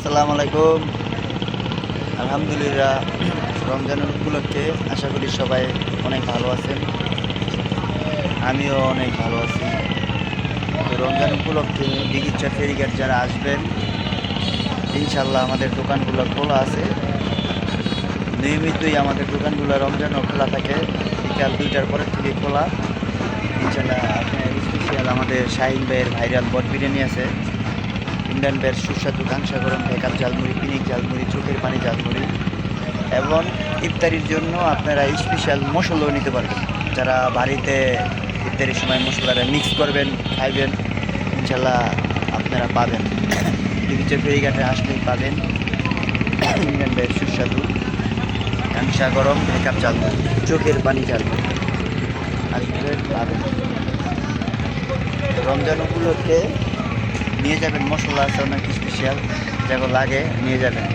আসসালামু আলাইকুম। আলহামদুলিল্লাহ, রমজান উপলক্ষে আশা করি সবাই অনেক ভালো আছেন। আমিও অনেক ভালো আছি। তো রমজান উপলক্ষে দিঘিরচর ফেরিঘাট যারা আসবেন, ইনশাল্লাহ আমাদের দোকানগুলো খোলা আছে। নিয়মিতই আমাদের দোকানগুলো রমজানও খোলা থাকে, বিকাল 2টার পরের থেকে খোলা। ইনশাল্লাহ আপনার স্পেশাল আমাদের শাহিন ভাইয়ের ভাইরাল বট বিরিয়ানি আছে, ইন্ডিয়ান বের সুস্বাদু কাংসা গরম বেকার ঝালমুড়ি, পিনিক ঝালমুড়ি, চোখের পানি ঝালমুড়ি এবং ইফতারির জন্য আপনারা স্পেশাল মশলাও নিতে পারবেন। যারা বাড়িতে ইফতারির সময় মশলাটা মিক্স করবেন, খাইবেন, ইনশাল্লাহ আপনারা পাবেন। দিঘিরচর ফেরিঘাটে আসলেই পাবেন ইন্ডিয়ান বের সুস্বাদু কাংসা গরম বেকার ঝালমুড়ি, চোখের পানি ঝালমুড়ি আসবেন, পাবেন। রমজান উপলক্ষে নিয়ে যাবেন, মশলা আছে অনেক স্পেশাল, যেগুলো লাগে নিয়ে যাবেন।